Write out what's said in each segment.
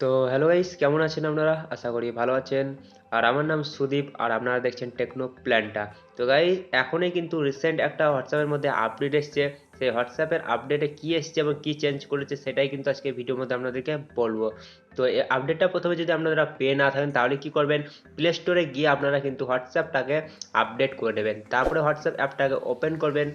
তো hello guys, কেমন আছেন আপনারা? আশা করি ভালো আছেন। আর আমার নাম সুদীপ, আর আপনারা দেখছেন টেকনো প্ল্যান্টা। তো গাইস, এখনই কিন্তু রিসেন্ট একটা হোয়াটসঅ্যাপের মধ্যে আপডেট এসছে। সেই হোয়াটসঅ্যাপের আপডেটে কি এসছে এবং কি চেঞ্জ করেছে সেটাই কিন্তু আজকে ভিডিওর মধ্যে আপনাদেরকে বলবো। তো এই আপডেটটা প্রথমে যদি আপনারা পেয়ে না থাকেন তাহলে কি করবেন, প্লে স্টোরে গিয়ে আপনারা কিন্তু হোয়াটসঅ্যাপটাকে আপডেট করে নেবেন। তারপরে হোয়াটসঅ্যাপ অ্যাপটাকে ওপেন করবেন।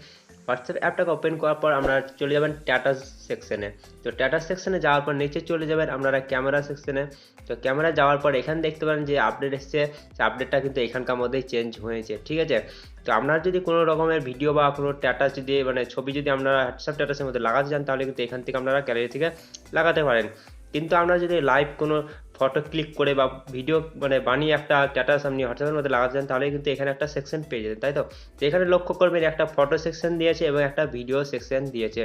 হোয়াটসঅ্যাপ অ্যাপটাকে ওপেন করার পর আপনারা চলে যাবেন স্ট্যাটাস সেকশনে। তো স্ট্যাটাস সেকশনে যাওয়ার পর নিচে চলে যাবেন আপনারা ক্যামেরা সেকশনে। তো ক্যামেরা যাওয়ার পর এখানে দেখতে পারেন যে আপডেট এসছে, সেই আপডেটটা কিন্তু এখানকার মধ্যেই চেঞ্জ হয়েছে, ঠিক আছে। তো আপনারা যদি কোনো রকমের ভিডিও বা কোনো স্ট্যাটাস যদি মানে ছবি যদি আপনারা হোয়াটসঅ্যাপ স্ট্যাটাসের মধ্যে লাগাতে চান তাহলে কিন্তু এখান থেকে আপনারা গ্যালারি থেকে লাগাতে পারেন। কিন্তু আমরা যদি লাইভ কোনো ফটো ক্লিক করে বা ভিডিও মানে বানিয়ে একটা স্ট্যাটাস আপনি হোয়াটসঅ্যাপের মধ্যে লাগাতে চান তাহলে কিন্তু এখানে একটা সেকশন পেয়ে যেতেন, তাই তো। তো এখানে লক্ষ্য করবেন একটা ফটো সেকশন দিয়েছে এবং একটা ভিডিও সেকশন দিয়েছে।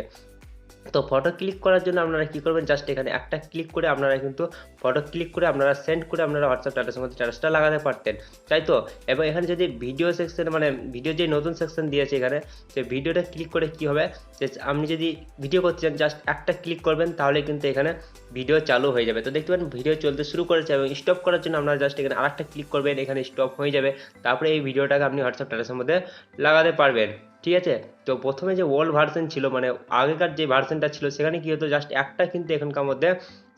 তো ফটো ক্লিক করার জন্য আপনারা কি করবেন, জাস্ট এখানে একটা ক্লিক করে আপনারা কিন্তু ফটো ক্লিক করে আপনারা সেন্ড করে আপনারা হোয়াটসঅ্যাপ স্ট্যাটাসের মধ্যে স্ট্যাটাসটা লাগাতে পারতেন, তাই তো। এবং এখানে যদি ভিডিও সেকশন মানে ভিডিও যে নতুন সেকশন দিয়েছে এখানে, সেই ভিডিওটা ক্লিক করে কি হবে, যে আপনি যদি ভিডিও করতে চান জাস্ট একটা ক্লিক করবেন তাহলে কিন্তু এখানে ভিডিও চালু হয়ে যাবে। তো দেখতে পারেন ভিডিও চলতে শুরু করেছে এবং স্টপ করার জন্য আপনারা জাস্ট এখানে আরেকটা ক্লিক করবেন, এখানে স্টপ হয়ে যাবে। তারপরে এই ভিডিওটাকে আপনি হোয়াটসঅ্যাপ স্ট্যাটাসের মধ্যে লাগাতে পারবেন, ঠিক আছে। তো প্রথমে যে ওল্ড ভার্সন ছিল মানে আগেকার যে ভার্সনটা ছিল সেখানে কি হতো, জাস্ট একটা কিন্তু এখানকার মধ্যে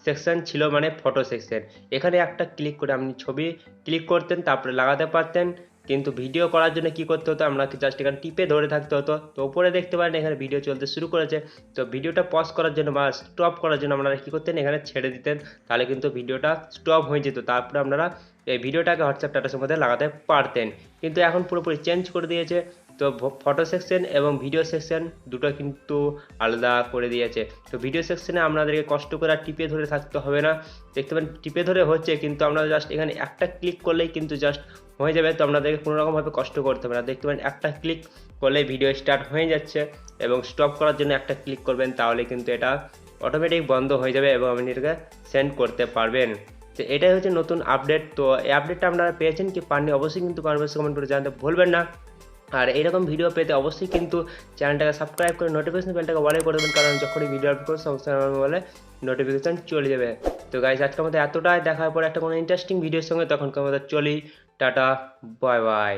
সেকশন ছিল মানে ফটো সেকশন। এখানে একটা ক্লিক করে আপনি ছবি ক্লিক করতেন তারপরে লাগাতে পারতেন। কিন্তু ভিডিও করার জন্য কি করতে হতো, আপনাকে জাস্ট এখানে টিপে ধরে থাকতে হতো। তো উপরে দেখতে পারেন এখানে ভিডিও চলতে শুরু করেছে। তো ভিডিওটা পজ করার জন্য বা স্টপ করার জন্য আপনারা কি করতেন, এখানে ছেড়ে দিতেন, তাহলে কিন্তু ভিডিওটা স্টপ হয়ে যেত। তারপরে আপনারা এই ভিডিওটাকে হোয়াটসঅ্যাপ স্ট্যাটাসের মধ্যে লাগাতে পারতেন। কিন্তু এখন পুরোপুরি চেঞ্জ করে দিয়েছে। তো ফটো সেকশন এবং ভিডিও সেকশন দুটো কিন্তু আলাদা করে দিয়েছে। তো ভিডিও সেকশনে আপনাদেরকে কষ্ট করে আর টিপে ধরে থাকতে হবে না। দেখতে পাবেন টিপে ধরে হচ্ছে, কিন্তু আপনারা জাস্ট এখানে একটা ক্লিক করলেই কিন্তু জাস্ট হয়ে যাবে। তো আপনাদেরকে কোনো রকমভাবে কষ্ট করতে হবে না। দেখতে পাবেন একটা ক্লিক করলেই ভিডিও স্টার্ট হয়ে যাচ্ছে এবং স্টপ করার জন্য একটা ক্লিক করবেন তাহলে কিন্তু এটা অটোমেটিক বন্ধ হয়ে যাবে এবং আপনি এটাকে সেন্ড করতে পারবেন। তো এটাই হচ্ছে নতুন আপডেট। তো এই আপডেটটা আপনারা পেয়েছেন কি পাননি অবশ্যই কিন্তু কমেন্ট করে জানাতে ভুলবেন না। আর এইরকম ভিডিও পেতে অবশ্যই কিন্তু চ্যানেলটাকে সাবস্ক্রাইব করে নোটিফিকেশন বেলটাকে অলে করে দেবেন, কারণ যখনই ভিডিও আপলোড করবো সঙ্গে সঙ্গে আমার মোবাইলে নোটিফিকেশন চলে যাবে। তো গাইজ, আজকের মধ্যে এতটাই, দেখার পর একটা কোনো ইন্টারেস্টিং ভিডিওর সঙ্গে, তখনকার মধ্যে চলি, টাটা, বাই বাই।